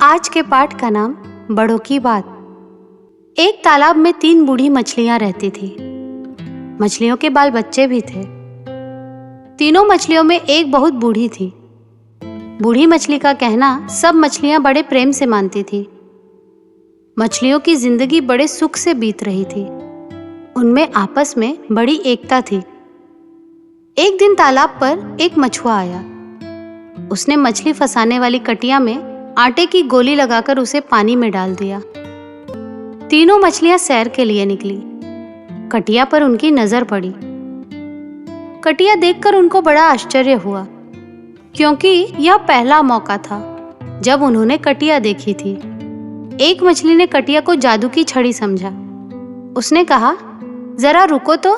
आज के पाठ का नाम बड़ों की बात। एक तालाब में 3 बूढ़ी मछलियां रहती थी। मछलियों के बाल बच्चे भी थे। तीनों मछलियों में एक बहुत बूढ़ी थी। बूढ़ी मछली का कहना सब मछलियां बड़े प्रेम से मानती थी। मछलियों की जिंदगी बड़े सुख से बीत रही थी। उनमें आपस में बड़ी एकता थी। एक दिन तालाब पर एक मछुआ आया। उसने मछली फंसाने वाली कटिया में आटे की गोली लगाकर उसे पानी में डाल दिया। तीनों मछलियां सैर के लिए निकली। कटिया पर उनकी नजर पड़ी। कटिया देखकर उनको बड़ा आश्चर्य हुआ, क्योंकि यह पहला मौका था जब उन्होंने कटिया देखी थी। एक मछली ने कटिया को जादू की छड़ी समझा। उसने कहा, जरा रुको तो,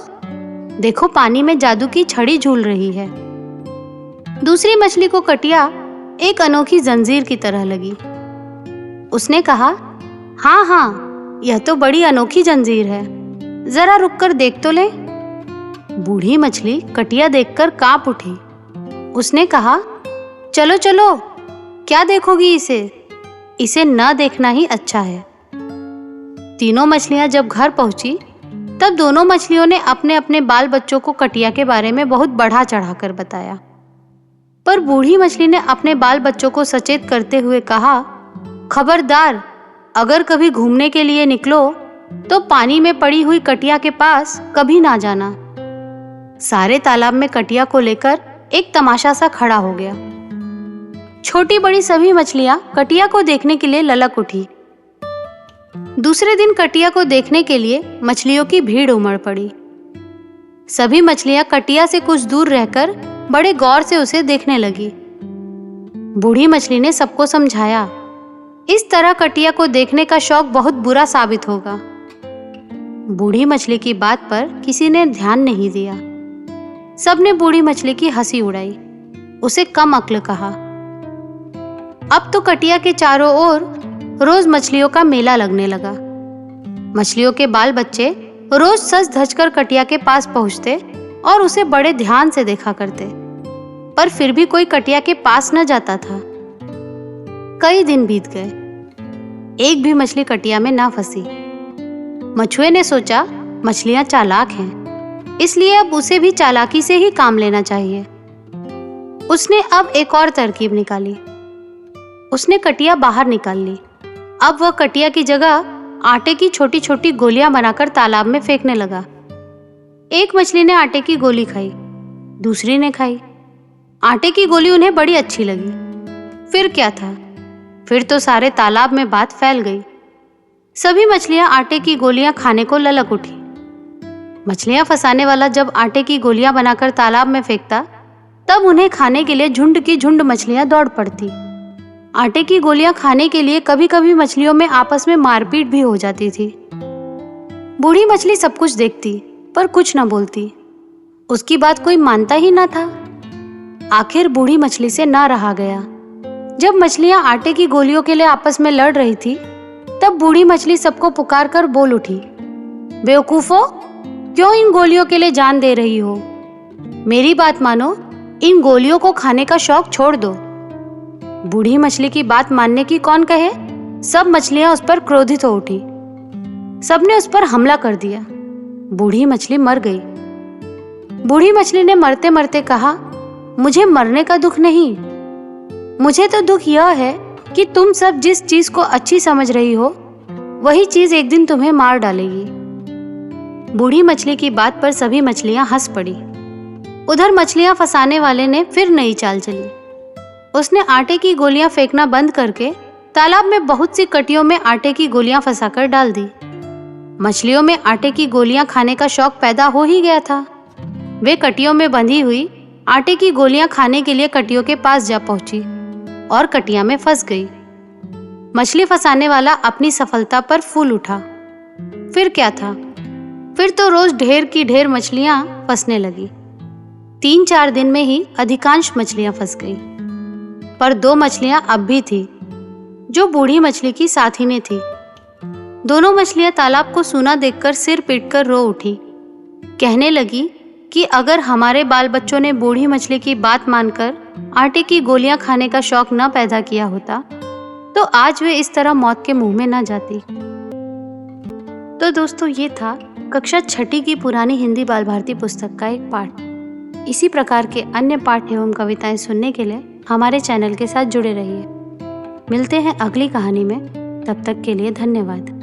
देखो पानी में जादू की छड़ी झूल रही है। दूसरी मछली को कटिया एक अनोखी जंजीर की तरह लगी। उसने कहा, हाँ हाँ, यह तो बड़ी अनोखी जंजीर है, जरा रुककर देख तो ले। बूढ़ी मछली कटिया देखकर कांप उठी। उसने कहा, चलो चलो, क्या देखोगी इसे? इसे न देखना ही अच्छा है। तीनों मछलियां जब घर पहुंची तब दोनों मछलियों ने अपने अपने बाल बच्चों को कटिया के बारे में बहुत बढ़ा चढ़ाकर बताया। पर बूढ़ी मछली ने अपने बाल बच्चों को सचेत करते हुए कहा, खबरदार, अगर कभी घूमने के लिए निकलो तो पानी में पड़ी हुई कटिया के पास कभी ना जाना। सारे तालाब में कटिया को लेकर एक तमाशा सा खड़ा हो गया। छोटी बड़ी सभी मछलियां कटिया को देखने के लिए ललक उठी। दूसरे दिन कटिया को देखने के लिए मछलियों की भीड़ उमड़ पड़ी। सभी मछलियां कटिया से कुछ दूर रहकर बड़े गौर से उसे देखने लगी। बूढ़ी मछली ने सबको समझाया, इस तरह कटिया को देखने का शौक बहुत बुरा साबित होगा। बूढ़ी मछली की बात पर किसी ने ध्यान नहीं दिया। सबने बूढ़ी मछली की हंसी उड़ाई, उसे कम अक्ल कहा। अब तो कटिया के चारों ओर रोज मछलियों का मेला लगने लगा। मछलियों के बाल बच्चे रोज सज धज कर कटिया के पास पहुंचते और उसे बड़े ध्यान से देखा करते, पर फिर भी कोई कटिया के पास न जाता था। कई दिन बीत गए, एक भी मछली कटिया में ना फंसी। मछुए ने सोचा, मछलियां चालाक हैं, इसलिए अब उसे भी चालाकी से ही काम लेना चाहिए। उसने अब एक और तरकीब निकाली। उसने कटिया बाहर निकाल ली। अब वह कटिया की जगह आटे की छोटी छोटी गोलियां बनाकर तालाब में फेंकने लगा। एक मछली ने आटे की गोली खाई, दूसरी ने खाई। आटे की गोली उन्हें बड़ी अच्छी लगी। फिर क्या था, फिर तो सारे तालाब में बात फैल गई। सभी मछलियां आटे की गोलियां खाने को ललक उठी। मछलियां फंसाने वाला जब आटे की गोलियां बनाकर तालाब में फेंकता, तब उन्हें खाने के लिए झुंड की झुंड मछलियां दौड़ पड़ती। आटे की गोलियां खाने के लिए कभी कभी मछलियों में आपस में मारपीट भी हो जाती थी। बूढ़ी मछली सब कुछ देखती पर कुछ न बोलती। उसकी बात कोई मानता ही ना था। आखिर बूढ़ी मछली से ना रहा गया। जब मछलियां आटे की गोलियों के लिए आपस में लड़ रही थी, तब बूढ़ी मछली सबको पुकार कर बोल उठी, बेवकूफों, क्यों इन गोलियों के लिए जान दे रही हो? मेरी बात मानो, इन गोलियों को खाने का शौक छोड़ दो। बूढ़ी मछली की बात मानने की कौन कहे? सब मछलियां उस पर क्रोधित हो उठी। सबने उस पर हमला कर दिया। बूढ़ी मछली मर गई। बूढ़ी मछली ने मरते मरते कहा, मुझे मरने का दुख नहीं, मुझे तो दुख यह है कि तुम सब जिस चीज को अच्छी समझ रही हो, वही चीज एक दिन तुम्हें मार डालेगी। बूढ़ी मछली की बात पर सभी मछलियां हंस पड़ी। उधर मछलियां फंसाने वाले ने फिर नई चाल चली। उसने आटे की गोलियां फेंकना बंद करके तालाब में बहुत सी कटियों में आटे की गोलियां फंसाकर डाल दी। मछलियों में आटे की गोलियां खाने का शौक पैदा हो ही गया था। वे कटियों में बंधी हुई आटे की गोलियां खाने के लिए कटियों के पास जा पहुंची और कटिया में फंस गई। मछली फंसाने वाला अपनी सफलता पर फूल उठा। फिर क्या था, फिर तो रोज ढेर की ढेर मछलियां फंसने लगी। 3-4 दिन में ही अधिकांश मछलियां फंस गई। पर 2 मछलियां अब भी थी, जो बूढ़ी मछली की साथी थी। दोनों मछलियां तालाब को सूना देखकर सिर पीटकर रो उठी। कहने लगी कि अगर हमारे बाल बच्चों ने बूढ़ी मछली की बात मानकर आटे की गोलियां खाने का शौक न पैदा किया होता, तो आज वे इस तरह मौत के मुंह में ना जाती। तो दोस्तों, ये था कक्षा 6ठी की पुरानी हिंदी बाल भारती पुस्तक का एक पाठ। इसी प्रकार के अन्य पाठ एवं कविताएं सुनने के लिए हमारे चैनल के साथ जुड़े रहिए। मिलते हैं अगली कहानी में, तब तक के लिए धन्यवाद।